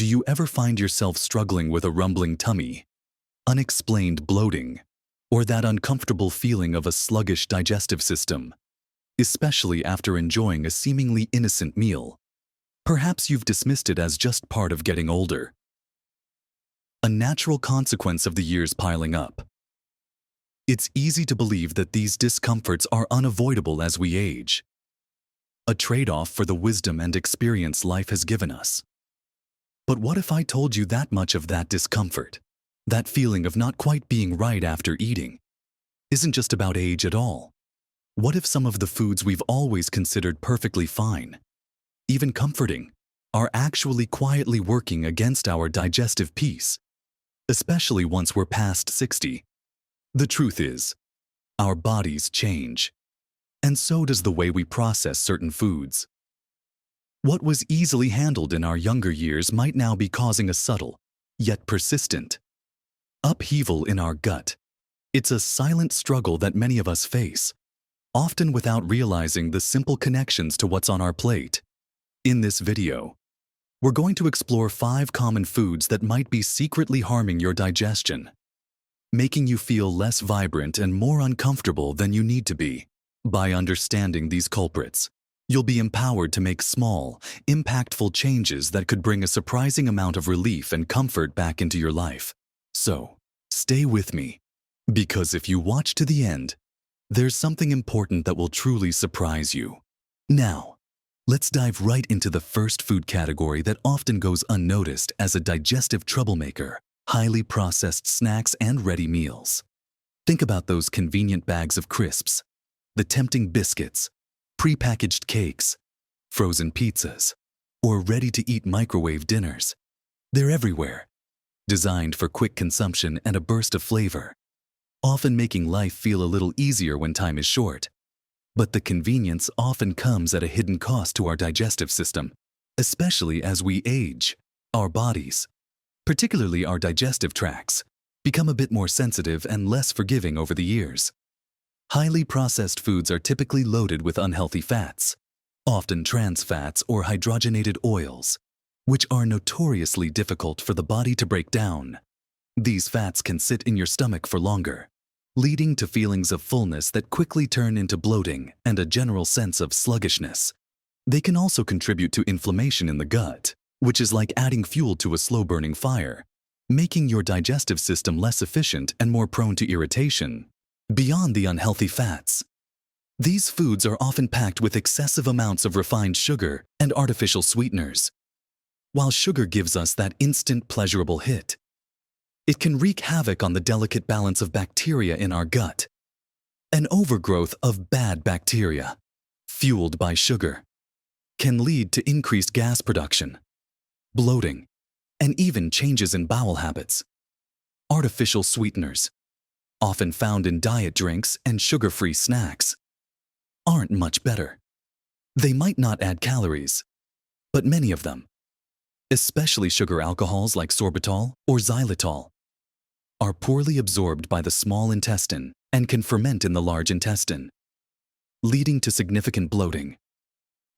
Do you ever find yourself struggling with a rumbling tummy, unexplained bloating, or that uncomfortable feeling of a sluggish digestive system, especially after enjoying a seemingly innocent meal? Perhaps you've dismissed it as just part of getting older, a natural consequence of the years piling up. It's easy to believe that these discomforts are unavoidable as we age, a trade-off for the wisdom and experience life has given us. But what if I told you that much of that discomfort, that feeling of not quite being right after eating, isn't just about age at all? What if some of the foods we've always considered perfectly fine, even comforting, are actually quietly working against our digestive peace, especially once we're past 60? The truth is, our bodies change, and so does the way we process certain foods. What was easily handled in our younger years might now be causing a subtle, yet persistent, upheaval in our gut. It's a silent struggle that many of us face, often without realizing the simple connections to what's on our plate. In this video, we're going to explore 5 common foods that might be secretly harming your digestion, making you feel less vibrant and more uncomfortable than you need to be. By understanding these culprits, you'll be empowered to make small, impactful changes that could bring a surprising amount of relief and comfort back into your life. So, stay with me, because if you watch to the end, there's something important that will truly surprise you. Now, let's dive right into the first food category that often goes unnoticed as a digestive troublemaker: highly processed snacks and ready meals. Think about those convenient bags of crisps, the tempting biscuits, prepackaged cakes, frozen pizzas, or ready-to-eat microwave dinners. They're everywhere, designed for quick consumption and a burst of flavor, often making life feel a little easier when time is short. But the convenience often comes at a hidden cost to our digestive system, especially as we age. Our bodies, particularly our digestive tracts, become a bit more sensitive and less forgiving over the years. Highly processed foods are typically loaded with unhealthy fats, often trans fats or hydrogenated oils, which are notoriously difficult for the body to break down. These fats can sit in your stomach for longer, leading to feelings of fullness that quickly turn into bloating and a general sense of sluggishness. They can also contribute to inflammation in the gut, which is like adding fuel to a slow-burning fire, making your digestive system less efficient and more prone to irritation. Beyond the unhealthy fats, these foods are often packed with excessive amounts of refined sugar and artificial sweeteners. While sugar gives us that instant pleasurable hit, it can wreak havoc on the delicate balance of bacteria in our gut. An overgrowth of bad bacteria, fueled by sugar, can lead to increased gas production, bloating, and even changes in bowel habits. Artificial sweeteners, often found in diet drinks and sugar-free snacks, aren't much better. They might not add calories, but many of them, especially sugar alcohols like sorbitol or xylitol, are poorly absorbed by the small intestine and can ferment in the large intestine, leading to significant bloating,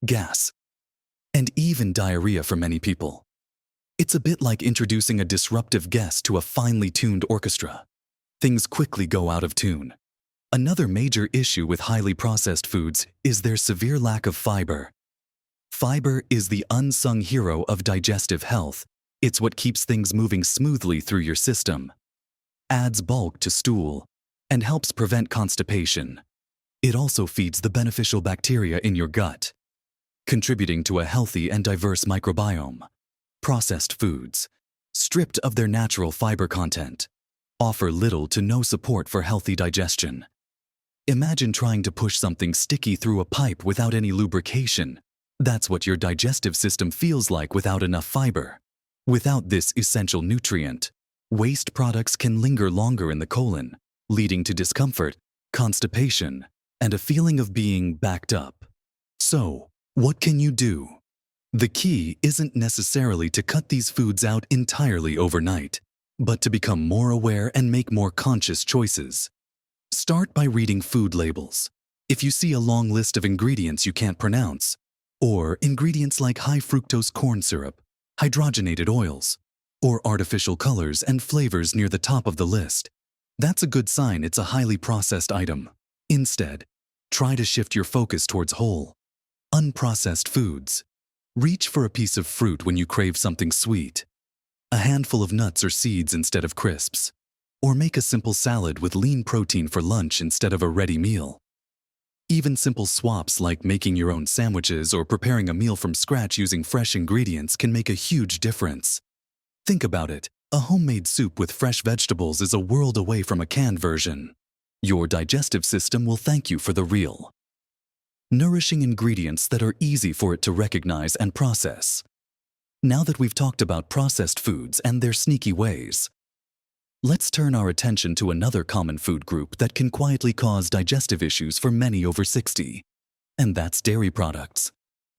gas, and even diarrhea for many people. It's a bit like introducing a disruptive guest to a finely tuned orchestra. Things quickly go out of tune. Another major issue with highly processed foods is their severe lack of fiber. Fiber is the unsung hero of digestive health. It's what keeps things moving smoothly through your system, adds bulk to stool, and helps prevent constipation. It also feeds the beneficial bacteria in your gut, contributing to a healthy and diverse microbiome. Processed foods, stripped of their natural fiber content, offer little to no support for healthy digestion. Imagine trying to push something sticky through a pipe without any lubrication. That's what your digestive system feels like without enough fiber. Without this essential nutrient, waste products can linger longer in the colon, leading to discomfort, constipation, and a feeling of being backed up. So, what can you do? The key isn't necessarily to cut these foods out entirely overnight, but to become more aware and make more conscious choices. Start by reading food labels. If you see a long list of ingredients you can't pronounce, or ingredients like high fructose corn syrup hydrogenated oils, or artificial colors and flavors near the top of the list, that's a good sign it's a highly processed item. Instead, try to shift your focus towards whole, unprocessed foods. Reach for a piece of fruit when you crave something sweet, a handful of nuts or seeds instead of crisps, or make a simple salad with lean protein for lunch instead of a ready meal. Even simple swaps like making your own sandwiches or preparing a meal from scratch using fresh ingredients can make a huge difference. Think about it. A homemade soup with fresh vegetables is a world away from a canned version. Your digestive system will thank you for the real, nourishing ingredients that are easy for it to recognize and process. Now that we've talked about processed foods and their sneaky ways, let's turn our attention to another common food group that can quietly cause digestive issues for many over 60, and that's dairy products.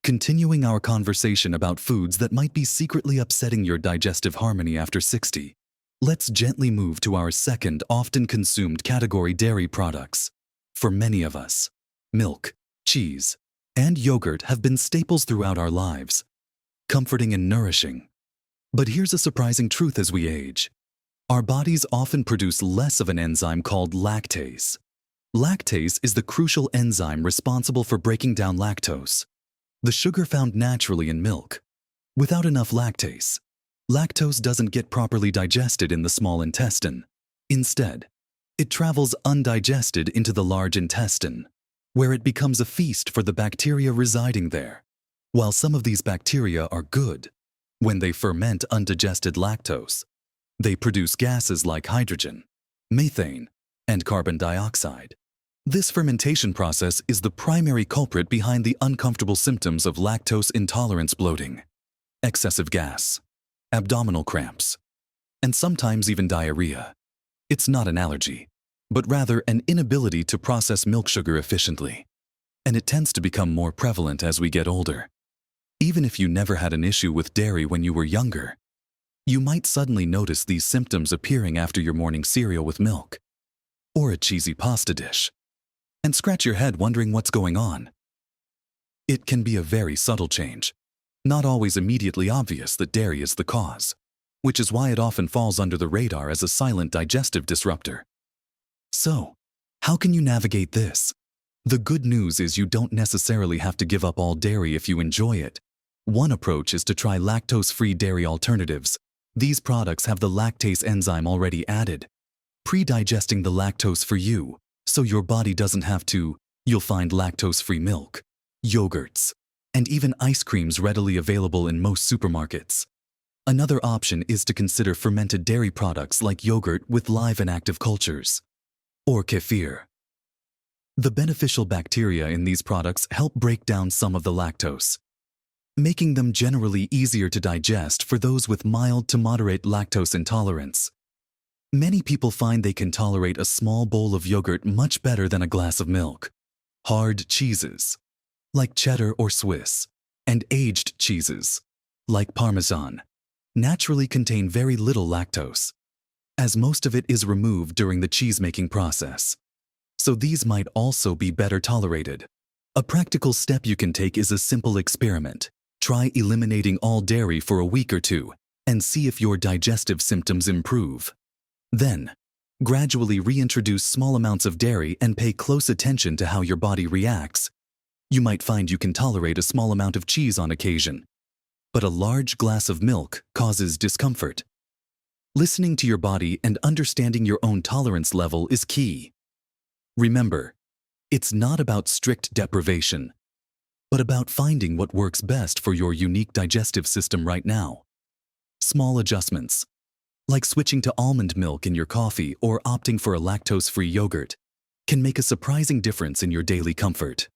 Continuing our conversation about foods that might be secretly upsetting your digestive harmony after 60, let's gently move to our second often consumed category: dairy products. For many of us, milk, cheese, and yogurt have been staples throughout our lives, comforting and nourishing. But here's a surprising truth: as we age, our bodies often produce less of an enzyme called lactase. Lactase is the crucial enzyme responsible for breaking down lactose, the sugar found naturally in milk. Without enough lactase, lactose doesn't get properly digested in the small intestine. Instead, it travels undigested into the large intestine, where it becomes a feast for the bacteria residing there. While some of these bacteria are good, when they ferment undigested lactose, they produce gases like hydrogen, methane, and carbon dioxide. This fermentation process is the primary culprit behind the uncomfortable symptoms of lactose intolerance: bloating, excessive gas, abdominal cramps, and sometimes even diarrhea. It's not an allergy, but rather an inability to process milk sugar efficiently, and it tends to become more prevalent as we get older. Even if you never had an issue with dairy when you were younger, you might suddenly notice these symptoms appearing after your morning cereal with milk, or a cheesy pasta dish, and scratch your head wondering what's going on. It can be a very subtle change, not always immediately obvious that dairy is the cause, which is why it often falls under the radar as a silent digestive disruptor. So, how can you navigate this? The good news is you don't necessarily have to give up all dairy if you enjoy it. One approach is to try lactose-free dairy alternatives. These products have the lactase enzyme already added, pre-digesting the lactose for you, so your body doesn't have to. You'll find lactose-free milk, yogurts, and even ice creams readily available in most supermarkets. Another option is to consider fermented dairy products like yogurt with live and active cultures, or kefir. The beneficial bacteria in these products help break down some of the lactose, making them generally easier to digest for those with mild to moderate lactose intolerance. Many people find they can tolerate a small bowl of yogurt much better than a glass of milk. Hard cheeses, like cheddar or Swiss, and aged cheeses, like Parmesan, naturally contain very little lactose, as most of it is removed during the cheese-making process. So these might also be better tolerated. A practical step you can take is a simple experiment. Try eliminating all dairy for a week or two and see if your digestive symptoms improve. Then, gradually reintroduce small amounts of dairy and pay close attention to how your body reacts. You might find you can tolerate a small amount of cheese on occasion, but a large glass of milk causes discomfort. Listening to your body and understanding your own tolerance level is key. Remember, it's not about strict deprivation, but about finding what works best for your unique digestive system right now. Small adjustments, like switching to almond milk in your coffee or opting for a lactose-free yogurt, can make a surprising difference in your daily comfort.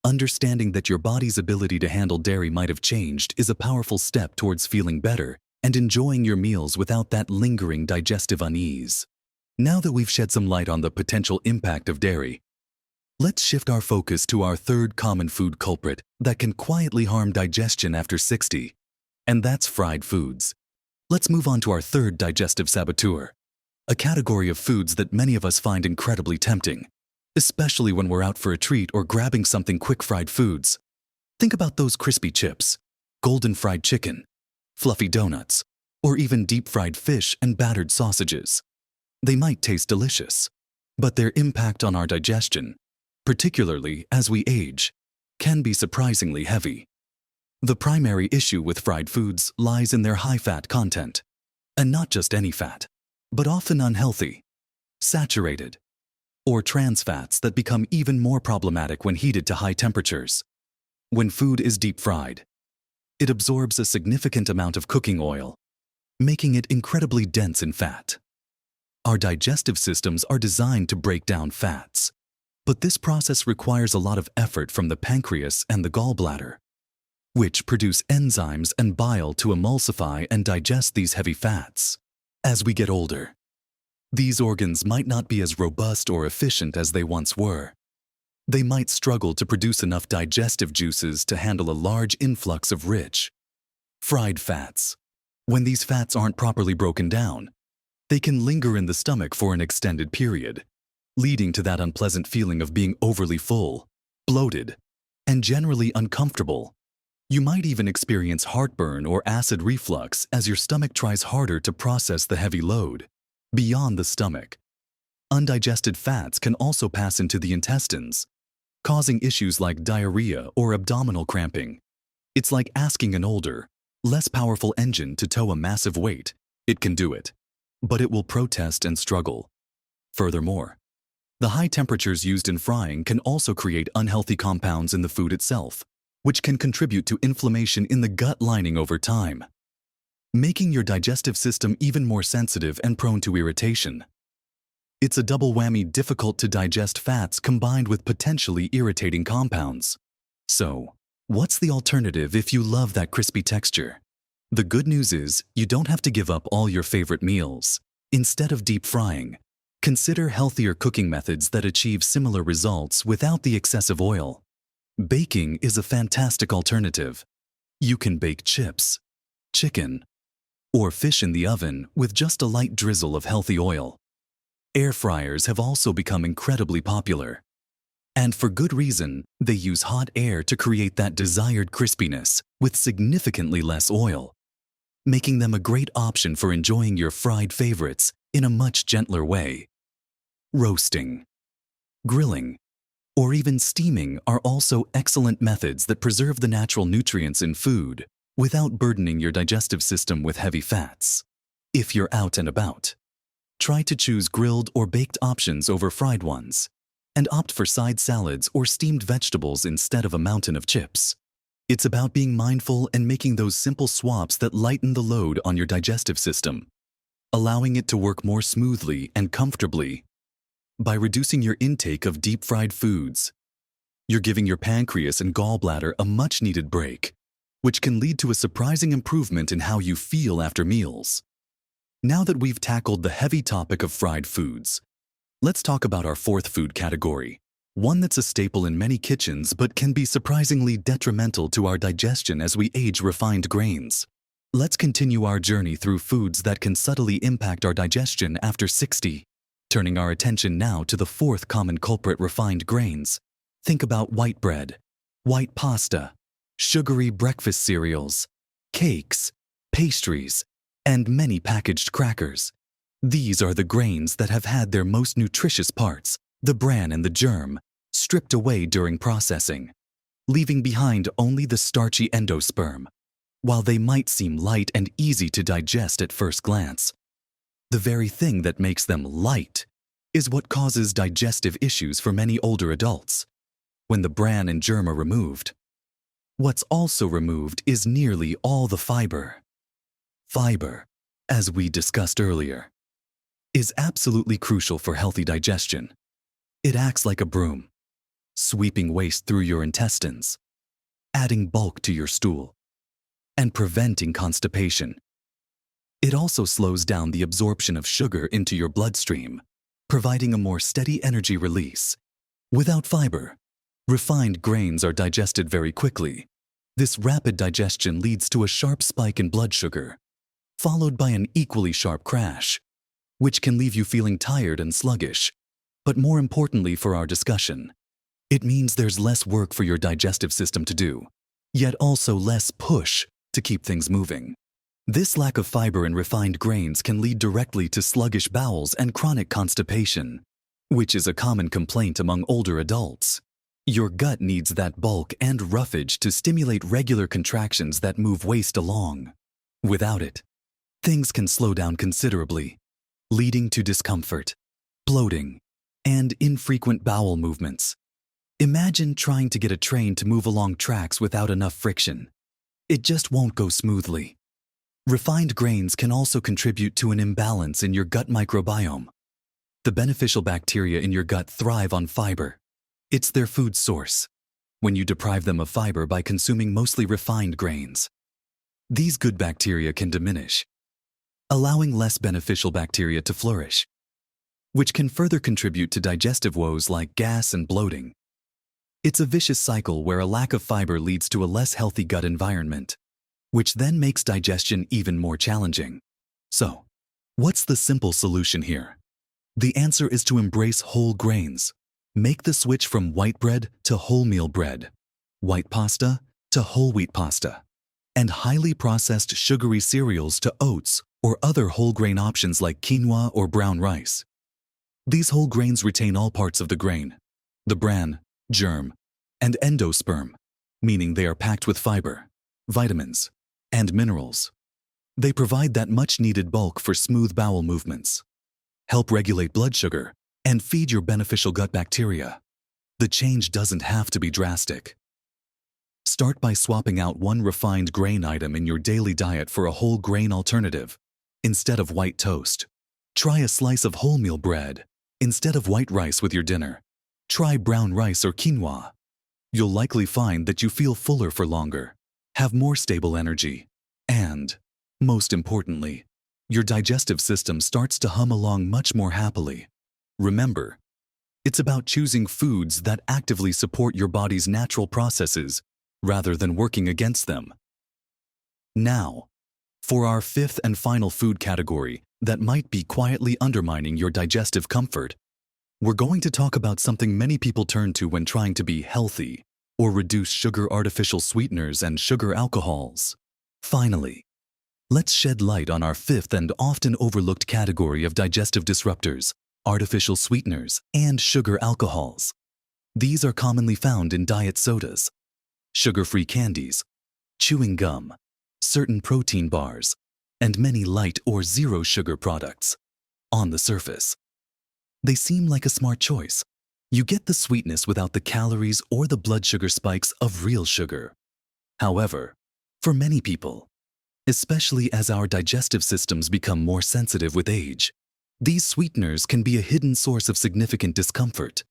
Understanding that your body's ability to handle dairy might have changed is a powerful step towards feeling better and enjoying your meals without that lingering digestive unease. Now that we've shed some light on the potential impact of dairy, let's shift our focus to our third common food culprit that can quietly harm digestion after 60, and that's fried foods. Let's move on to our third digestive saboteur, a category of foods that many of us find incredibly tempting, especially when we're out for a treat or grabbing something quick: fried foods. Think about those crispy chips, golden fried chicken, fluffy donuts, or even deep-fried fish and battered sausages. They might taste delicious, but their impact on our digestion, particularly as we age, can be surprisingly heavy. The primary issue with fried foods lies in their high-fat content, and not just any fat, but often unhealthy, saturated, or trans fats that become even more problematic when heated to high temperatures. When food is deep-fried, it absorbs a significant amount of cooking oil, making it incredibly dense in fat. Our digestive systems are designed to break down fats, but this process requires a lot of effort from the pancreas and the gallbladder, which produce enzymes and bile to emulsify and digest these heavy fats. As we get older, these organs might not be as robust or efficient as they once were. They might struggle to produce enough digestive juices to handle a large influx of rich, fried fats. When these fats aren't properly broken down, they can linger in the stomach for an extended period, leading to that unpleasant feeling of being overly full, bloated, and generally uncomfortable. You might even experience heartburn or acid reflux as your stomach tries harder to process the heavy load. Beyond the stomach, undigested fats can also pass into the intestines, causing issues like diarrhea or abdominal cramping. It's like asking an older, less powerful engine to tow a massive weight. It can do it, but it will protest and struggle. Furthermore, the high temperatures used in frying can also create unhealthy compounds in the food itself, which can contribute to inflammation in the gut lining over time, making your digestive system even more sensitive and prone to irritation. It's a double whammy: difficult to digest fats combined with potentially irritating compounds. So, what's the alternative if you love that crispy texture? The good news is you don't have to give up all your favorite meals. Instead of deep frying, consider healthier cooking methods that achieve similar results without the excessive oil. Baking is a fantastic alternative. You can bake chips, chicken, or fish in the oven with just a light drizzle of healthy oil. Air fryers have also become incredibly popular. And for good reason, they use hot air to create that desired crispiness with significantly less oil, making them a great option for enjoying your fried favorites in a much gentler way. Roasting, grilling, or even steaming are also excellent methods that preserve the natural nutrients in food without burdening your digestive system with heavy fats. If you're out and about, try to choose grilled or baked options over fried ones, and opt for side salads or steamed vegetables instead of a mountain of chips. It's about being mindful and making those simple swaps that lighten the load on your digestive system, allowing it to work more smoothly and comfortably. By reducing your intake of deep-fried foods, you're giving your pancreas and gallbladder a much-needed break, which can lead to a surprising improvement in how you feel after meals. Now that we've tackled the heavy topic of fried foods, let's talk about our fourth food category, one that's a staple in many kitchens but can be surprisingly detrimental to our digestion as we age: refined grains. Let's continue our journey through foods that can subtly impact our digestion after 60. Turning our attention now to the fourth common culprit: refined grains. Think about white bread, white pasta, sugary breakfast cereals, cakes, pastries, and many packaged crackers. These are the grains that have had their most nutritious parts, the bran and the germ, stripped away during processing, leaving behind only the starchy endosperm. While they might seem light and easy to digest at first glance, the very thing that makes them light is what causes digestive issues for many older adults. When the bran and germ are removed, what's also removed is nearly all the fiber. Fiber, as we discussed earlier, is absolutely crucial for healthy digestion. It acts like a broom, sweeping waste through your intestines, adding bulk to your stool, and preventing constipation. It also slows down the absorption of sugar into your bloodstream, providing a more steady energy release. Without fiber, refined grains are digested very quickly. This rapid digestion leads to a sharp spike in blood sugar, followed by an equally sharp crash, which can leave you feeling tired and sluggish. But more importantly for our discussion, it means there's less work for your digestive system to do, yet also less push to keep things moving. This lack of fiber in refined grains can lead directly to sluggish bowels and chronic constipation, which is a common complaint among older adults. Your gut needs that bulk and roughage to stimulate regular contractions that move waste along. Without it, things can slow down considerably, leading to discomfort, bloating, and infrequent bowel movements. Imagine trying to get a train to move along tracks without enough friction. It just won't go smoothly. Refined grains can also contribute to an imbalance in your gut microbiome. The beneficial bacteria in your gut thrive on fiber. It's their food source. When you deprive them of fiber by consuming mostly refined grains, these good bacteria can diminish, allowing less beneficial bacteria to flourish, which can further contribute to digestive woes like gas and bloating. It's a vicious cycle where a lack of fiber leads to a less healthy gut environment, which then makes digestion even more challenging. So, what's the simple solution here? The answer is to embrace whole grains. Make the switch from white bread to wholemeal bread, white pasta to whole wheat pasta, and highly processed sugary cereals to oats or other whole grain options like quinoa or brown rice. These whole grains retain all parts of the grain, the bran, germ, and endosperm, meaning they are packed with fiber, vitamins, and minerals. They provide that much-needed bulk for smooth bowel movements, help regulate blood sugar, and feed your beneficial gut bacteria. The change doesn't have to be drastic. Start by swapping out one refined grain item in your daily diet for a whole grain alternative. Instead of white toast, try a slice of wholemeal bread. Instead of white rice with your dinner, try brown rice or quinoa. You'll likely find that you feel fuller for longer, have more stable energy, and, most importantly, your digestive system starts to hum along much more happily. Remember, it's about choosing foods that actively support your body's natural processes rather than working against them. Now, for our fifth and final food category that might be quietly undermining your digestive comfort, we're going to talk about something many people turn to when trying to be healthy or reduce sugar, artificial sweeteners, and sugar alcohols. Finally, let's shed light on our fifth and often overlooked category of digestive disruptors: artificial sweeteners and sugar alcohols. These are commonly found in diet sodas, sugar-free candies, chewing gum, certain protein bars, and many light or zero sugar products. On the surface, they seem like a smart choice. You get the sweetness without the calories or the blood sugar spikes of real sugar. However, for many people, especially as our digestive systems become more sensitive with age, these sweeteners can be a hidden source of significant discomfort.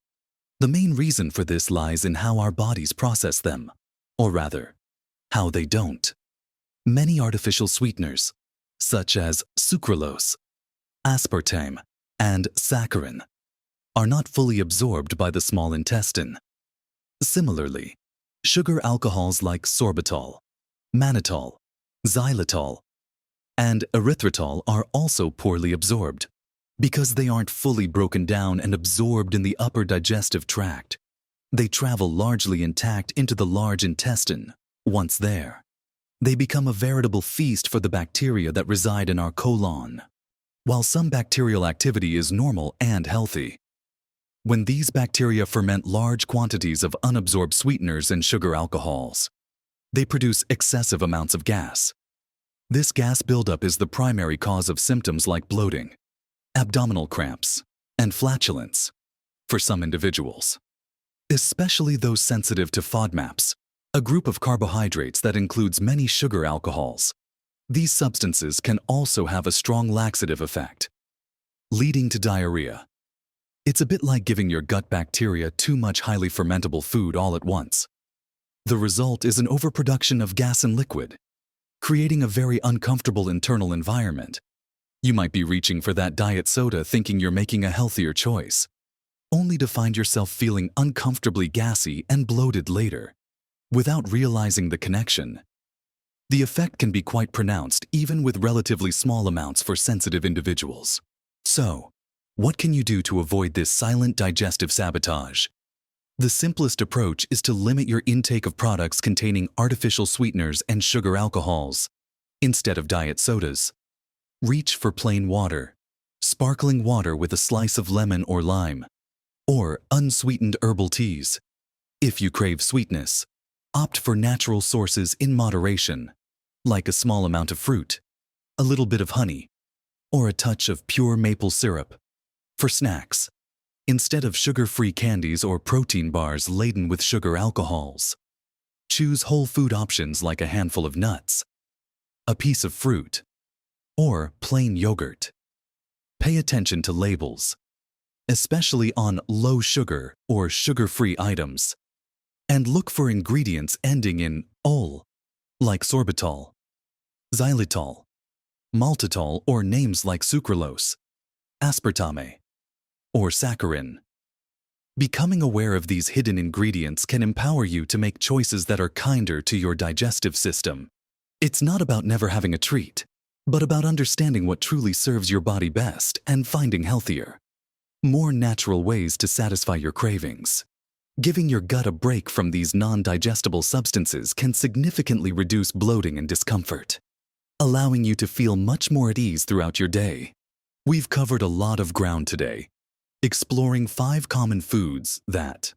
The main reason for this lies in how our bodies process them, or rather, how they don't. Many artificial sweeteners, such as sucralose, aspartame, and saccharin, are not fully absorbed by the small intestine. Similarly, sugar alcohols like sorbitol, mannitol, xylitol, and erythritol are also poorly absorbed. Because they aren't fully broken down and absorbed in the upper digestive tract, they travel largely intact into the large intestine. Once there, they become a veritable feast for the bacteria that reside in our colon. While some bacterial activity is normal and healthy, when these bacteria ferment large quantities of unabsorbed sweeteners and sugar alcohols, they produce excessive amounts of gas. This gas buildup is the primary cause of symptoms like bloating, abdominal cramps, and flatulence for some individuals, especially those sensitive to FODMAPs, a group of carbohydrates that includes many sugar alcohols. These substances can also have a strong laxative effect, leading to diarrhea. It's a bit like giving your gut bacteria too much highly fermentable food all at once. The result is an overproduction of gas and liquid, creating a very uncomfortable internal environment. You might be reaching for that diet soda thinking you're making a healthier choice, only to find yourself feeling uncomfortably gassy and bloated later, without realizing the connection. The effect can be quite pronounced even with relatively small amounts for sensitive individuals. So, what can you do to avoid this silent digestive sabotage? The simplest approach is to limit your intake of products containing artificial sweeteners and sugar alcohols. Instead of diet sodas, reach for plain water, sparkling water with a slice of lemon or lime, or unsweetened herbal teas. If you crave sweetness, opt for natural sources in moderation, like a small amount of fruit, a little bit of honey, or a touch of pure maple syrup. For snacks, instead of sugar-free candies or protein bars laden with sugar alcohols, choose whole food options like a handful of nuts, a piece of fruit, or plain yogurt. Pay attention to labels, especially on low-sugar or sugar-free items, and look for ingredients ending in -ol, like sorbitol, xylitol, maltitol, or names like sucralose, aspartame, or saccharin. Becoming aware of these hidden ingredients can empower you to make choices that are kinder to your digestive system. It's not about never having a treat, but about understanding what truly serves your body best and finding healthier, more natural ways to satisfy your cravings. Giving your gut a break from these non-digestible substances can significantly reduce bloating and discomfort, allowing you to feel much more at ease throughout your day. We've covered a lot of ground today, exploring 5 common foods that,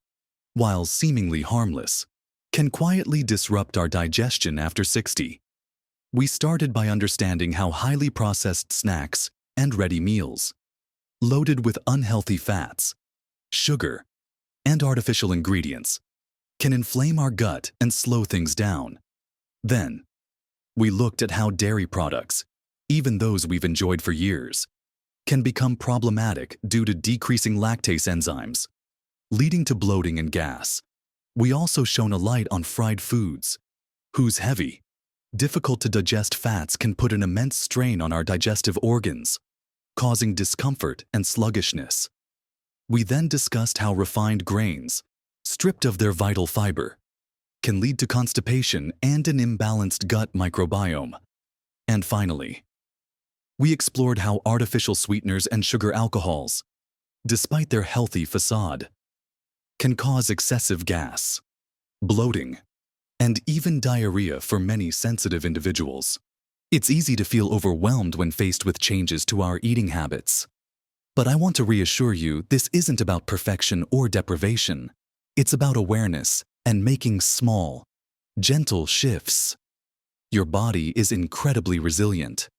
while seemingly harmless, can quietly disrupt our digestion after 60. We started by understanding how highly processed snacks and ready meals, loaded with unhealthy fats, sugar, and artificial ingredients, can inflame our gut and slow things down. Then, we looked at how dairy products, even those we've enjoyed for years, can become problematic due to decreasing lactase enzymes, leading to bloating and gas. We also shone a light on fried foods, whose heavy, difficult-to-digest fats can put an immense strain on our digestive organs, causing discomfort and sluggishness. We then discussed how refined grains, stripped of their vital fiber, can lead to constipation and an imbalanced gut microbiome. And finally, we explored how artificial sweeteners and sugar alcohols, despite their healthy facade, can cause excessive gas, bloating, and even diarrhea for many sensitive individuals. It's easy to feel overwhelmed when faced with changes to our eating habits. But I want to reassure you, this isn't about perfection or deprivation. It's about awareness and making small, gentle shifts. Your body is incredibly resilient,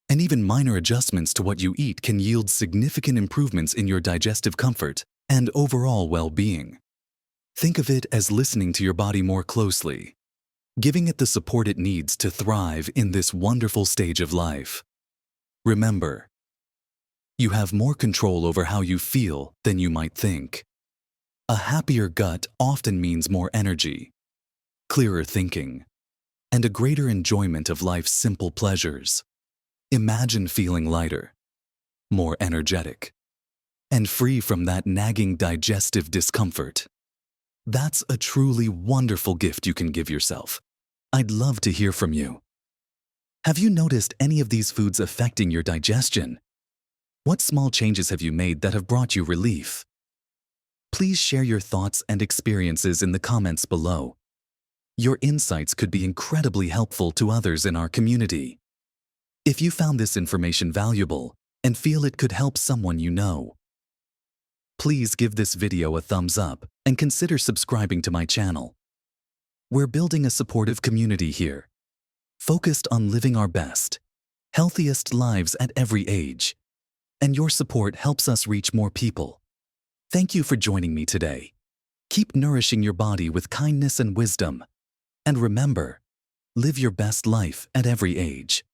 and even minor adjustments to what you eat can yield significant improvements in your digestive comfort and overall well-being. Think of it as listening to your body more closely, giving it the support it needs to thrive in this wonderful stage of life. Remember, you have more control over how you feel than you might think. A happier gut often means more energy, clearer thinking, and a greater enjoyment of life's simple pleasures. Imagine feeling lighter, more energetic, and free from that nagging digestive discomfort. That's a truly wonderful gift you can give yourself. I'd love to hear from you. Have you noticed any of these foods affecting your digestion? What small changes have you made that have brought you relief? Please share your thoughts and experiences in the comments below. Your insights could be incredibly helpful to others in our community. If you found this information valuable and feel it could help someone you know, please give this video a thumbs up and consider subscribing to my channel. We're building a supportive community here, focused on living our best, healthiest lives at every age. And your support helps us reach more people. Thank you for joining me today. Keep nourishing your body with kindness and wisdom. And remember, live your best life at every age.